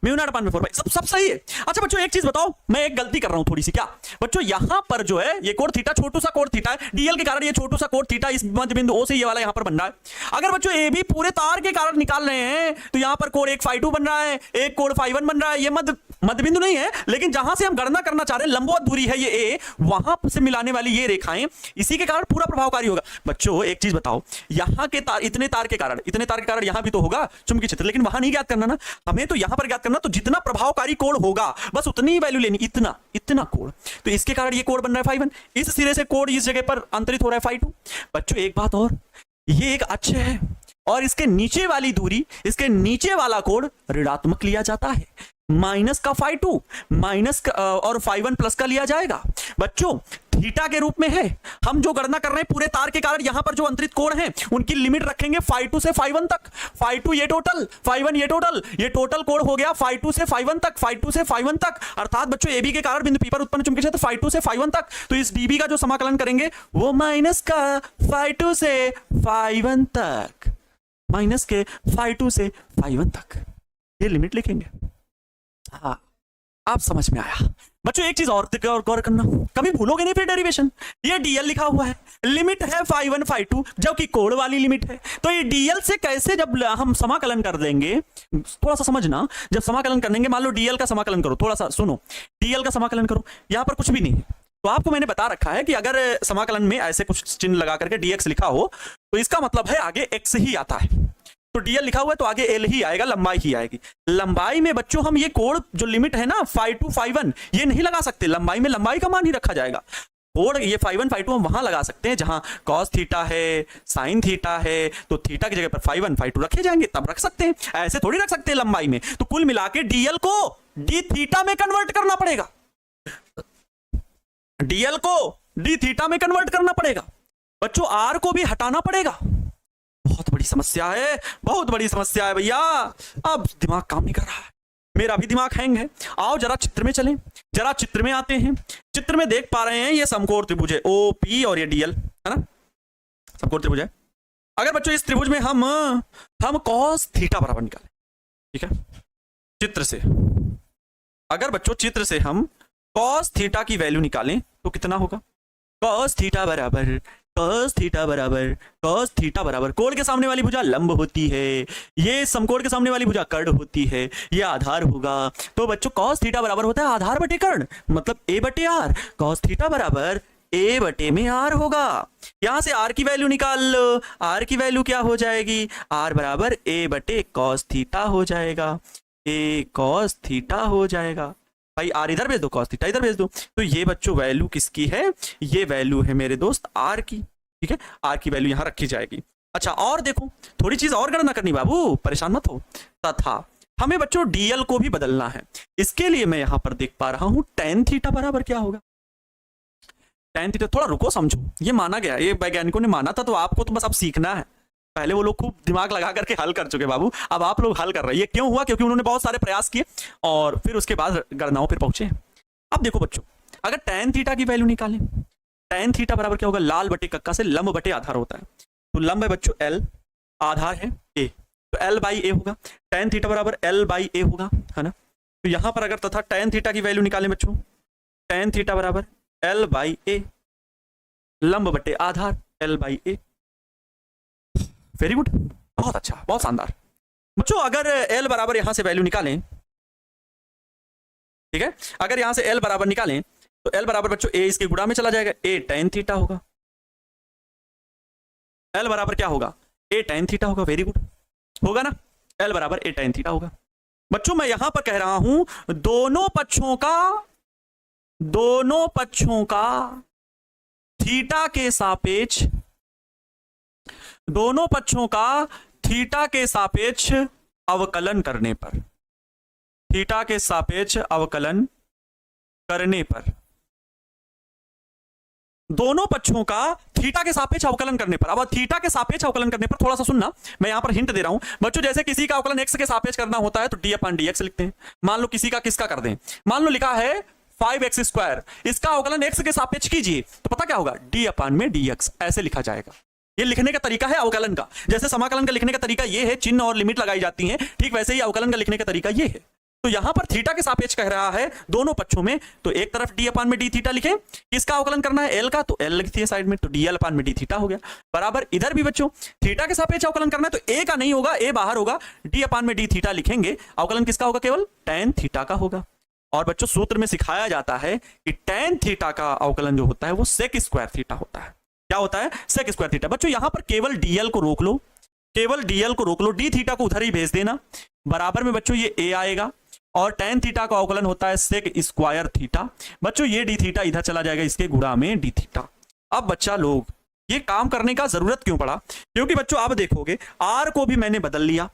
μ0/4 पाई, सब सही है। अच्छा बच्चों एक चीज बताओ, मैं एक गलती कर रहा हूं थोड़ी सी, क्या बच्चों यहां पर जो है ये कोण थीटा, छोटू सा कोण थीटा है, डीएल के कारण ये छोटू सा कोण थीटा इस मध्य बिंदु O से ये वाला यहां पर बन रहा है। अगर बच्चों ए बी पूरे तार के कारण निकाल रहे हैं तो यहां पर कोण एक φ2 बन रहा है, एक कोण φ1 बन रहा है। ये मध्य बिंदु नहीं है, लेकिन जहां से हम गणना करना चाह रहे हैं लंबवत दूरी है ये ए, वहां से मिलाने वाली ये रेखाएं, इसी के कारण पूरा प्रभावकारी होगा। बच्चों एक चीज बताओ, यहां के तार, इतने तार के कारण यहां भी तो होगा चुंबकीय क्षेत्र, लेकिन वहां नहीं ज्ञात करना ना, हमें तो यहां पर ज्ञात करना। तो जितना प्रभावकारी कोण होगा बस उतनी ही वैल्यू लेनी, इतना कोण। तो इसके कारण ये कोण बन रहा है φ1, इस सिरे से कोण इस जगह पर अंतरित हो रहा है φ2। बच्चों एक बात और, ये एक अक्ष है और इसके नीचे वाली दूरी, इसके नीचे वाला कोण ऋणात्मक लिया जाता है, माइनस का φ2 माइनस और φ1 प्लस का लिया जाएगा। बच्चों थीटा के रूप में है, हम जो गणना कर रहे हैं पूरे तार के कारण यहां पर जो अंतरित कोण है उनकी लिमिट रखेंगे φ2 से φ1 तक, φ2 ये टोटल, φ1 ये टोटल कोण हो गया φ2 से φ1 तक, φ2 से φ1 तक, अर्थात बच्चों AB के कारण बिंदु P पर उत्पन्न चुंबकीय क्षेत्र φ2 से φ1 तक। तो इस dB का जो समाकलन करेंगे वो माइनस का φ2 से φ1 तक, माइनस के φ2 से φ1 तक, ये लिमिट लिखेंगे। हाँ, आप समझ में आया बच्चों। एक चीज और गौर करना, कभी भूलोगे नहीं फिर डेरिवेशन। ये डीएल लिखा हुआ है, लिमिट है φ1 φ2, जबकि कोण वाली लिमिट है। तो ये डीएल से कैसे जब हम समाकलन कर देंगे, थोड़ा सा समझना, जब समाकलन करेंगे, मान लो डीएल का समाकलन करो, थोड़ा सा सुनो, डीएल का समाकलन करो, यहां पर कुछ भी नहीं है, तो आपको मैंने बता रखा है कि अगर समाकलन में ऐसे कुछ चिन्ह लगा करके dx लिखा हो तो इसका मतलब है आगे x ही आता है। तो dl लिखा हुआ है तो आगे l ही आएगा, लंबाई ही आएगी। लंबाई में बच्चों हम ये कोण जो लिमिट है ना φ2 φ1 ये नहीं लगा सकते, लंबाई में लंबाई का मान ही रखा जाएगा। कोण ये φ1 φ2 हम वहां लगा सकते हैं जहां cos थीटा है, sin थीटा है, तो थीटा की जगह पर φ1 φ2 रखे जाएंगे, तब रख सकते हैं, ऐसे थोड़ी रख सकते हैं लंबाई में। तो कुल मिला के dl को d थीटा में कन्वर्ट करना पड़ेगा, dl को d थीटा में कन्वर्ट करना पड़ेगा। बच्चों r को भी हटाना पड़ेगा। बहुत बड़ी समस्या है, बहुत बड़ी समस्या है भैया। अब दिमाग काम नहीं कर रहा है, मेरा भी दिमाग हैंग है। आओ जरा चित्र में चलें, जरा चित्र में आते हैं। चित्र में देख पा रहे हैं ये समकोण त्रिभुज है OP और ये DL है ना, समकोण त्रिभुज है। अगर बच्चों इस त्रिभुज में हम cos थीटा बराबर निकालें, ठीक है, चित्र से, अगर बच्चों चित्र से हम cos थीटा की वैल्यू निकालें तो कितना होगा, cos थीटा बराबर cos थीटा बराबर कोण के सामने वाली भुजा लंब होती है, ये समकोण के सामने वाली भुजा कर्ण होती है, ये आधार होगा। तो बच्चों cos थीटा बराबर होता है आधार बटे कर्ण, मतलब a बटे आर। cos थीटा बराबर a बटे में आर होगा। यहां से आर की वैल्यू निकाल लो, आर की वैल्यू क्या हो जाएगी, आर बराबर a बटे cos थीटा हो जाएगा, a cos थीटा हो जाएगा। भाई आर इधर भेज दो, cos थीटा इधर भेज दो। तो ये बच्चों वैल्यू किसकी है, ये वैल्यू है मेरे दोस्त आर की। ठीक है, आर की वैल्यू यहां रखी जाएगी। अच्छा और देखो थोड़ी चीज और गणना करनी बाबू, परेशान मत हो। तथा हमें बच्चों डीएल को भी बदलना है। इसके लिए मैं यहां पर देख पा रहा हूं tan थीटा बराबर क्या होगा। tan थीटा, थोड़ा रुको समझो, ये माना गया, ये वैज्ञानिकों ने माना था, तो आपको तो बस अब सीखना है। पहले वो लोग खूब दिमाग लगा करके हल कर चुके बाबू, अब आप लोग हल कर रहे हैं। ये क्यों हुआ, क्योंकि उन्होंने बहुत सारे प्रयास किए और फिर उसके बाद गणनाओं पर पहुंचे। अब देखो बच्चों, अगर tan थीटा की वैल्यू निकालें, tan थीटा बराबर क्या होगा, लाल बटे कक्का से लंब बटे आधार होता है। तो लंब है बच्चों l, आधार है a, तो l बाई a होगा। tan थीटा बराबर l बाई a होगा, है ना। तो यहां पर अगर तथा tan थीटा की वैल्यू निकालें बच्चों, tan थीटा बराबर l बाई a, लंब बटे आधार l by a। Very good, बहुत अच्छा, बहुत शानदार। बच्चों अगर l बराबर यहां से वैल्यू निकालें, ठीक है, अगर यहां से l बराबर निकालें तो l बराबर बच्चों a इसके गुणा में चला जाएगा, a tan थीटा होगा। l बराबर क्या होगा, a tan थीटा होगा। वेरी गुड, होगा ना, l बराबर a tan थीटा होगा। बच्चों मैं यहां पर कह रहा हूं दोनों पक्षों का थीटा के सापेक्ष, दोनों पक्षों का थीटा के सापेक्ष अवकलन करने पर, थीटा के सापेक्ष अवकलन करने पर, दोनों पक्षों का थीटा के सापेक्ष अवकलन करने पर। अब थीटा के सापेक्ष अवकलन करने पर थोड़ा सा सुनना, मैं यहां पर हिंट दे रहा हूं बच्चों। जैसे किसी का अवकलन x के सापेक्ष करना होता है तो d अपन dx लिखते हैं। मान लो किसी का किसका कर दें, मान लो लिखा है 5x², इसका अवकलन x के सापेक्ष कीजिए तो पता क्या होगा, d अपन में dx, ऐसे लिखा जाएगा। ये लिखने का तरीका है अवकलन का। जैसे समाकलन का लिखने का तरीका ये है, चिन्ह और लिमिट लगाई जाती है, ठीक वैसे ही अवकलन का लिखने का तरीका ये है। तो यहां पर थीटा के सापेक्ष कह रहा है दोनों पक्षों में, तो एक तरफ d अपान में d थीटा लिखें, किसका अवकलन करना है l का, तो l लिखती है साइड में, तो dl अपान में d थीटा हो गया। बराबर इधर भी बच्चों थीटा के सापेक्ष अवकलन करना है तो a का नहीं होगा, a बाहर होगा, d अपान में d थीटा लिखेंगे, अवकलन किसका होगा, केवल tan थीटा का होगा। और बच्चों सूत्र में सिखाया जाता है कि tan थीटा का अवकलन जो होता है वो sec स्क्वायर थीटा होता है। क्या होता है, sec स्क्वायर थीटा। बच्चों यहां पर केवल dl को रोक लो, केवल dl को रोक लो, d थीटा को उधर ही भेज देना। बराबर में बच्चों ये a आएगा और tan थीटा का अवकलन होता है sec स्क्वायर थीटा। बच्चों ये d थीटा इधर चला जाएगा, इसके गुणा में d थीटा। अब बच्चा लोग ये काम करने का जरूरत क्यों पड़ा, क्योंकि बच्चों अब देखोगे r को भी मैंने बदल लिया,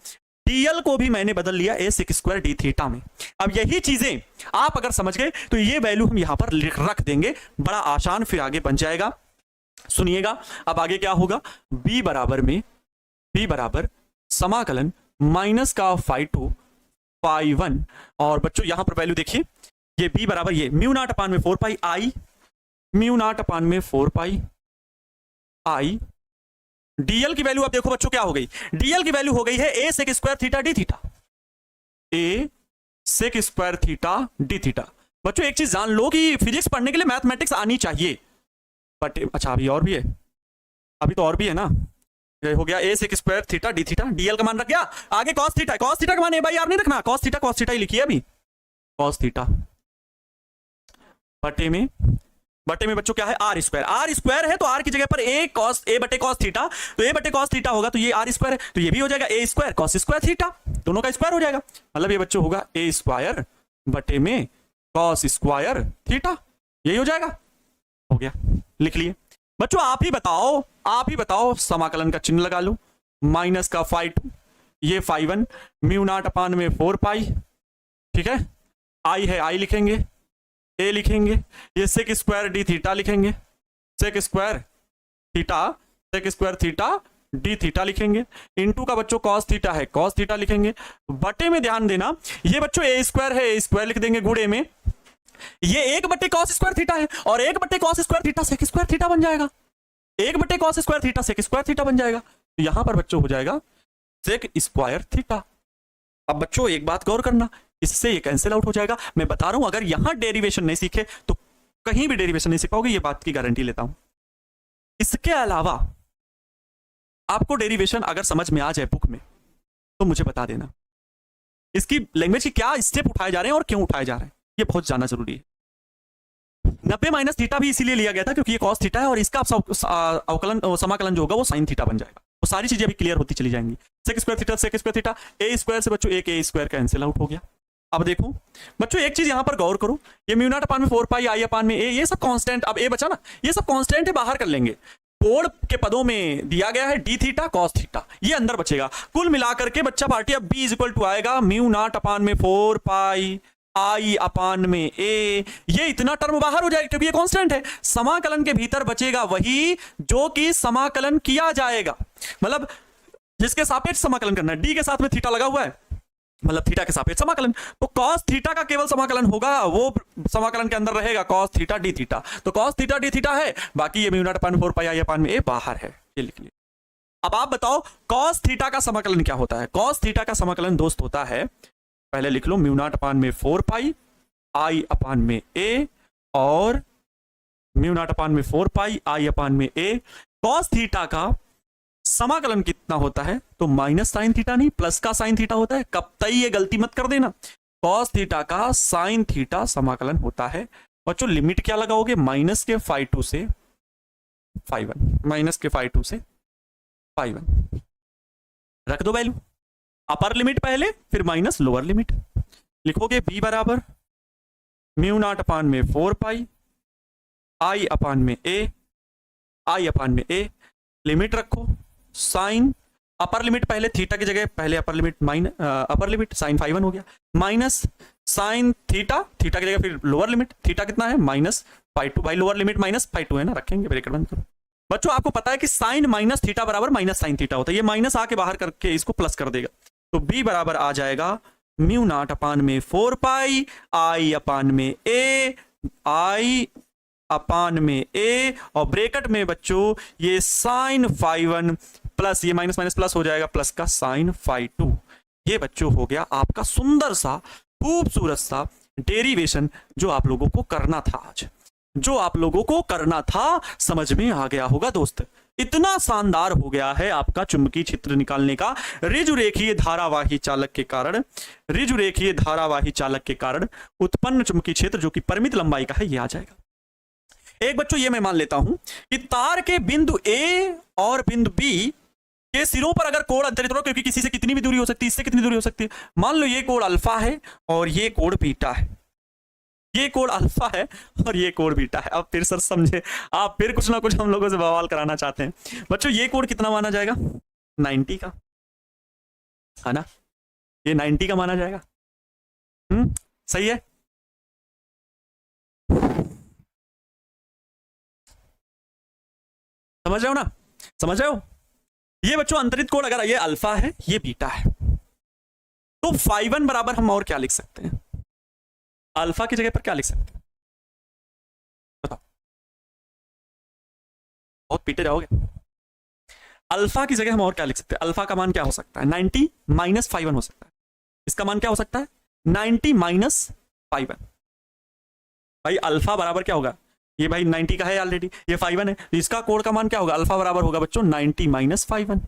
dl को भी मैंने बदल लिया a sec square d theta में। अब यही चीजें आप अगर समझ गए तो ये वैल्यू हम यहां पर रख देंगे, बड़ा आसान फिर आगे बन जाएगा। सुनिएगा अब आगे क्या होगा, b बराबर समाकलन माइनस का फाई टू पाई 1, और बच्चों यहां पर वैल्यू देखिए, ये b बराबर ये म्यू नॉट अपान में 4 पाई आई, म्यू नॉट अपान में 4 पाई आई। dl की वैल्यू अब देखो बच्चों क्या हो गई, dl की वैल्यू हो गई है a sec square theta d theta, a sec square theta d theta. बच्चों एक चीज जान लो कि फिजिक्स पढ़ने के लिए मैथमेटिक्स आनी चाहिए, बट अच्छा अभी और भी है, अभी तो और भी है ना। ये हो गया a sec square theta d theta, dl का मान रख गया, आगे cos थीटा, cos थीटा का मान a बाई आर नहीं रखना, cos थीटा ही लिखिए अभी, cos थीटा बटे में बच्चों क्या है, आर स्क्वायर है तो r की जगह पर a बटे cos थीटा, तो a बटे cos थीटा होगा तो ये r स्क्वायर है, तो ये भी हो जाएगा a square cos square theta, दोनों का स्क्वायर हो जाएगा, मतलब ये बच्चों होगा a स्क्वायर बटे में cos स्क्वायर थीटा, यही हो जाएगा, हो गया, लिख लिए। बच्चों आप ही बताओ समाकलन का चिन्ह लगा लो, माइनस का फाई टू, ये फाई 1, म्यू नॉट अपान में 4 पाई, ठीक है, आई है आई लिखेंगे, ए लिखेंगे, ये सेक स्क्वायर डी थीटा लिखेंगे, sec square theta d theta लिखेंगे, इनटू का बच्चों कॉस थीटा है कॉस थीटा लिखेंगे, बटे में ध्यान देना ये बच्चों ए स्क्वायर है ए स्क्वायर लिख देंगे, गुणे में ये 1 बटे कॉस स्क्वायर थीटा है और 1 बटे cos square theta sec square theta बन जाएगा, 1 बटे cos square theta sec square theta बन जाएगा, तो यहां पर बच्चों हो जाएगा सेक स्क्वायर थीटा। अब बच्चों एक बात गौर करना, इससे ये कैंसिल आउट हो जाएगा, मैं बता रहा हूं अगर यहां डेरिवेशन नहीं सीखे तो कहीं भी डेरिवेशन नहीं सीख पाओगे, ये बात की गारंटी लेता हूं। इसके अलावा आपको डेरिवेशन अगर समझ में आ जाए बुक में तो मुझे बता देना, इसकी लैंग्वेज की क्या स्टेप उठाए जा रहे हैं और क्यों उठाए जा रहे हैं, ये बहुत जानना जरूरी है। 90 माइनस थीटा भी इसीलिए लिया गया था क्योंकि ये कॉस थीटा है और इसका अवकलन समाकलन जो होगा वो साइन थीटा बन जाएगा। वो सारी चीजें अभी क्लियर होती चली जाएंगी। Sec square theta sec square theta, A square से बच्चों एक ए स्क्वायर कैंसिल आउट हो गया। अब देखो बच्चों एक चीज यहां पर गौर करो, ये म्यू नॉट अपान में 4 पाई आई अपान में ए, ये सब कांस्टेंट, अब ए बचा ना, ये सब कांस्टेंट है, बाहर कर लेंगे। कोण के पदों में दिया गया है डी थीटा कॉस थीटा, ये अंदर बचेगा। कुल मिलाकर के बच्चा पार्टी अब बी इज इक्वल टू आएगा म्यू नॉट अपान में 4 पाई आई अपान में ए, ये इतना टर्म बाहर हो जाएगा क्योंकि ये कांस्टेंट है। समाकलन के भीतर बचेगा वही जो कि समाकलन किया जाएगा, मतलब जिसके सापेक्ष समाकलन करना है। डी के साथ में थीटा लगा हुआ है, मतलब थीटा के सापेक्ष समाकलन, तो कॉस थीटा का केवल समाकलन होगा, वो समाकलन के अंदर रहेगा कॉस थीटा डी थीटा। तो कॉस थीटा डी थीटा है, बाकी ये mu naught upon 4 pi I अपान में ए बाहर है, ये लिख लिया। अब आप बताओ कॉस थीटा का समाकलन क्या होता है? कॉस थीटा का समाकलन दोस्त होता है, पहले लिख लो म्यू नॉट अपान में 4 पाई आई अपान में ए और म्यू नॉट अपान में 4 पाई आई अपान में ए। कॉस थीटा का समाकलन कितना होता है? तो माइनस साइन थीटा नहीं प्लस का साइन थीटा होता है। कब तक ये गलती मत कर देना, कॉस थीटा का साइन थीटा समाकलन होता है। बच्चों लिमिट क्या लगाओगे? माइनस के फाई 2 से फाई 1, माइनस के फाई 2 से फाई 1 रख दो वैल्यू, अपर लिमिट पहले फिर माइनस लोअर लिमिट। लिखोगे बी बराबर म्यू नॉट अपान में 4 पाई आई अपान में ए, आई अपान में ए, लिमिट रखो साइन, अपर लिमिट पहले थीटा की जगह पहले upper limit upper limit sine phi 1 हो गया, माइनस साइन थीटा, थीटा की जगह फिर लोअर लिमिट, थीटा कितना है माइनस फाई 2, भाई लोअर लिमिट माइनस फाई 2 है ना, रखेंगे ब्रैकेट बंद करो। बच्चों आपको पता है कि साइन माइनस थीटा बराबर माइनस साइन थीटा होता है, ये माइनस आके बाहर करके इसको प्लस कर देगा, तो बी बराबर आ जाएगा म्यू नॉट अपान में 4 पाई आई अपान में ए, आई अपान में ए और ब्रैकेट में बच्चों ये साइन फाई 1 प्लस ये माइनस माइनस प्लस हो जाएगा प्लस का साइन फाई 2। ये बच्चों हो गया आपका सुंदर सा खूबसूरत सा डेरिवेशन जो आप लोगों को करना था आज, जो आप लोगों को करना था। समझ में आ गया होगा दोस्त, इतना शानदार हो गया है आपका चुंबकीय क्षेत्र निकालने का ऋजुरेखीय धारावाही चालक के कारण, ऋजुरेखीय धारावाही चालक के कारण उत्पन्न चुंबकीय क्षेत्र जो कि परिमित लंबाई का है ये आ जाएगा। एक बच्चों ये मैं मान लेता हूं कि तार के बिंदु ए और बिंदु बी के सिरों पर अगर कोण अंतरित हो, क्योंकि किसी से कितनी भी दूरी हो सकती है, इससे कितनी दूरी हो सकती है, मान लो ये कोण अल्फा है और ये कोण बीटा है, ये कोण अल्फा है और ये कोण बीटा है। अब फिर सर समझे, आप फिर कुछ ना कुछ हम लोगों से बवाल कराना चाहते हैं। बच्चों ये कोण कितना माना जाएगा? 90 का, है ना, ये 90 का माना जाएगा। सही है। समझ रहे हो ना, समझ रहे हो? ये बच्चों अंतरित कोण अगर ये अल्फा है ये बीटा है, तो फाई 1 बराबर हम और क्या लिख सकते हैं? अल्फा की जगह पर क्या लिख सकते हैं बताओ, बहुत पीटे जाओगे। अल्फा की जगह हम और क्या लिख सकते हैं? अल्फा का मान क्या हो सकता है? 90 माइनस फाई 1 हो सकता है। इसका मान क्या हो सकता है? 90 माइनस फाई 1। भाई अल्फा बराबर क्या होगा? ये भाई 90 का है ऑलरेडी, ये फाई 1 है, इसका कोण का मान क्या होगा? अल्फा बराबर होगा बच्चों 90 माइनस फाई 1,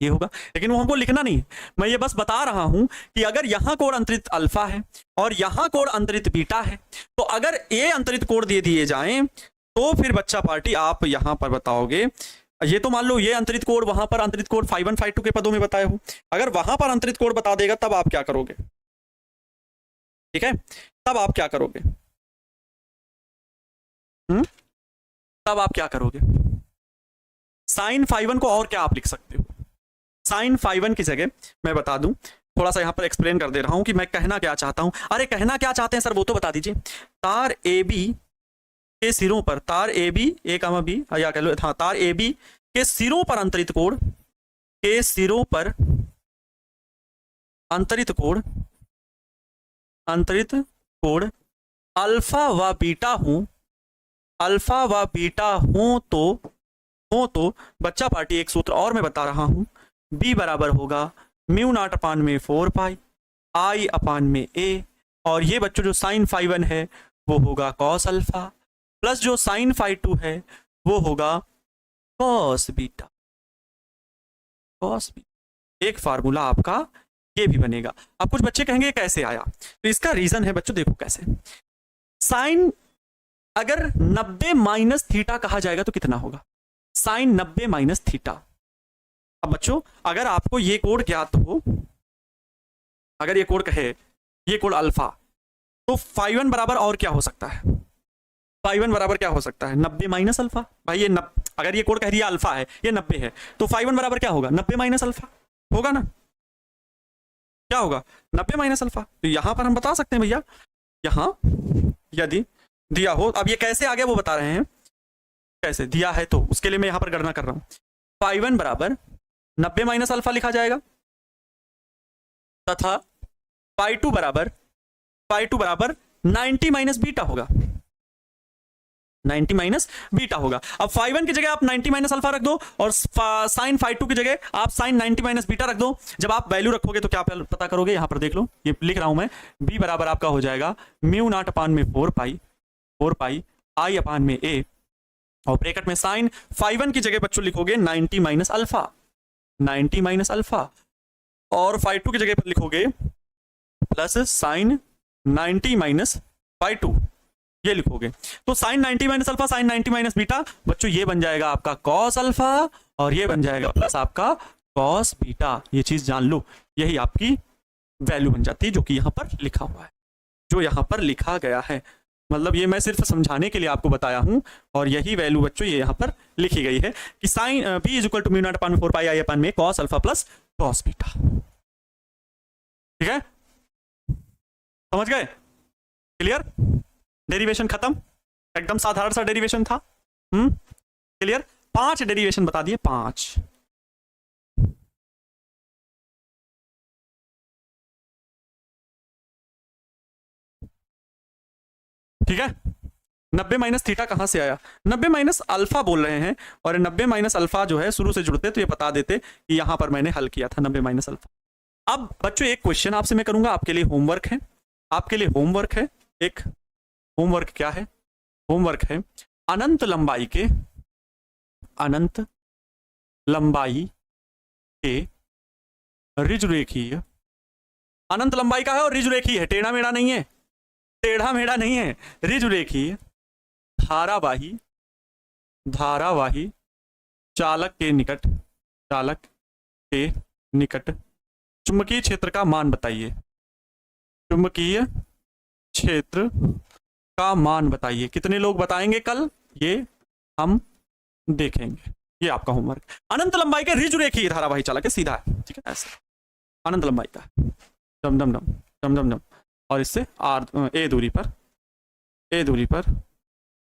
ये होगा। लेकिन वो हमको लिखना नहीं है, मैं ये बस बता रहा हूं कि अगर यहां कोण अंतरित अल्फा है और यहां कोण अंतरित बीटा है, तो अगर ए अंतरित कोण दे दिए जाएं तो फिर बच्चा पार्टी आप यहां पर बताओगे, ये तो मान लो ये अंतरित कोण वहां पर अंतरित कोण फाई 1 फाई 2 के पदों में बताए हो, अगर वहां पर अंतरित कोण बता देगा तब आप क्या करोगे? ठीक है, तब आप क्या करोगे? तब आप क्या करोगे? साइन फाई 1 को और क्या आप लिख सकते हो? साइन फाई 1 की जगह मैं बता दूं, थोड़ा सा यहां पर एक्सप्लेन कर दे रहा हूं कि मैं कहना क्या चाहता हूं। अरे कहना क्या चाहते हैं सर वो तो बता दीजिए। तार ए बी के सिरों पर, तार A B A comma B या कह लो, हाँ, तार ए बी के सिरों पर अंतरित कोण, के सिरों पर अंतरित कोण, अंतरित कोण अल्फा व बीटा हूं, अल्फा व बीटा हो तो बच्चा पार्टी एक सूत्र और मैं बता रहा हूं, बी बराबर होगा म्यू नॉट अपान में 4 पाई आई अपान में ए, और ये बच्चों जो साइन फाई 1 है वो होगा कॉस अल्फा प्लस जो साइन फाई 2 है वो होगा कॉस बीटा। कॉस बीटा एक फार्मूला आपका ये भी बनेगा। अब कुछ बच्चे कहेंगे कैसे आया, तो इसका रीजन है बच्चों, देखो कैसे। साइन अगर 90 माइनस थीटा कहा जाएगा तो कितना होगा, साइन 90 माइनस थीटा। अब बच्चों अगर आपको ये कोड ज्ञात हो, अगर ये कोड कहे ये कोड अल्फा, तो फाई 1 बराबर और क्या हो सकता है, फाई 1 बराबर क्या हो सकता है 90 माइनस अल्फा। भाई ये अगर ये कोड कह रही है अल्फा है, ये 90 है, तो फाई 1 बराबर क्या होगा 90 माइनस अल्फा होगा ना, क्या होगा 90 माइनस अल्फा। तो यहां पर हम बता सकते हैं भैया, यहां यदि दिया हो, अब ये कैसे आ गया वो बता रहे हैं, कैसे दिया है तो उसके लिए मैं यहां पर गणना कर रहा हूं। फाई 1 बराबर 90 माइनस अल्फा लिखा जाएगा, तथा फाई 2 बराबर 90 माइनस बीटा होगा, 90 माइनस बीटा होगा। अब फाई 1 की जगह आप 90 माइनस अल्फा रख दो और साइन फाई 2 की जगह आप साइन 90 माइनस बीटा रख दो। जब आप वैल्यू रखोगे तो क्या पता करोगे, यहां पर देख लो, ये लिख रहा हूं मैं, b बराबर आपका हो जाएगा म्यू नॉट अपान में 4 पाई आई अपान में a, और ब्रैकेट में साइन फाई 1 की जगह बच्चों लिखोगे 90 माइनस अल्फा, 90 माइनस अल्फा, और फाई 2 की जगह पर लिखोगे प्लस साइन 90 माइनस फाई 2, ये लिखोगे। तो sine 90 minus alpha sine 90 minus beta बच्चों ये बन जाएगा आपका कॉस अल्फा, और ये बन जाएगा प्लस आपका कॉस बीटा। ये चीज जान लो, यही आपकी वैल्यू बन जाती है जो कि यहां पर लिखा हुआ है, जो यहां पर लिखा गया है। मतलब ये मैं सिर्फ समझाने के लिए आपको बताया हूं, और यही वैल्यू बच्चों ये यहां पर लिखी गई है कि sine b is equal to mu naught upon 4 pi I अपान में cos alpha plus cos beta. ठीक है, समझ गए, क्लियर, डेरिवेशन खत्म, एकदम साधारण सा डेरिवेशन था। क्लियर, 5 डेरिवेशन बता दिए, 5। ठीक है, 90 माइनस थीटा कहां से आया, 90 माइनस अल्फा बोल रहे हैं, और 90 माइनस अल्फा जो है शुरू से जुड़ते तो ये बता देते कि यहां पर मैंने हल किया था 90 माइनस अल्फा। अब बच्चों एक क्वेश्चन आपसे मैं करूंगा, आपके लिए होमवर्क है, आपके लिए होमवर्क है, एक होमवर्क क्या है, होमवर्क है अनंत लंबाई के ऋजुरेखीय, अनंत लंबाई का है और ऋजुरेखीय है, टेढ़ा मेढ़ा नहीं है, टेढ़ा मेढ़ा नहीं है, ऋजुरेखीय धारावाही चालक के निकट चुंबकीय क्षेत्र का मान बताइए, चुंबकीय क्षेत्र का मान बताइए। कितने लोग बताएंगे कल, ये हम देखेंगे। ये आपका होमवर्क, अनंत लंबाई के ऋजुरेखीय धारावाही चालक है, सीधा है, ठीक है, ऐसे अनंत लंबाई का डम डम डम डम डम डम, और इससे ए दूरी पर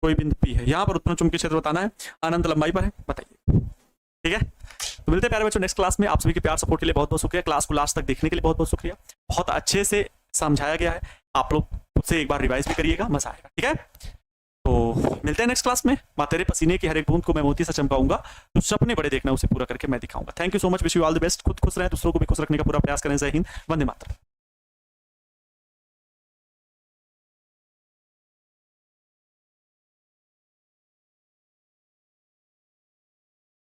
कोई बिंदु P है, यहां पर उत्पन्न चुंबकीय क्षेत्र बताना है, अनंत लंबाई पर है, बताइए। ठीक है, तो मिलते हैं प्यारे बच्चों नेक्स्ट क्लास में। आप सभी के प्यार सपोर्ट के लिए बहुत बहुत शुक्रिया, क्लास को लास्ट तक देखने के लिए बहुत बहुत शुक्रिया, बहुत अच्छे से समझाया गया है, आप लोग खुद से एक बार रिवाइज भी करिएगा, मजा आएगा। ठीक है, तो मिलते हैं नेक्स्ट क्लास में। मां तेरे पसीने की हर एक बूंद को मैं मोती सा चमकाऊंगा, तो सपने बड़े देखना उसे पूरा करके मैं दिखाऊंगा। Thank you so much, wish you all the best, खुद खुश रहें, दूसरों को भी खुश रखने का पूरा प्रयास करें। जय हिंद, वंदे मातरम।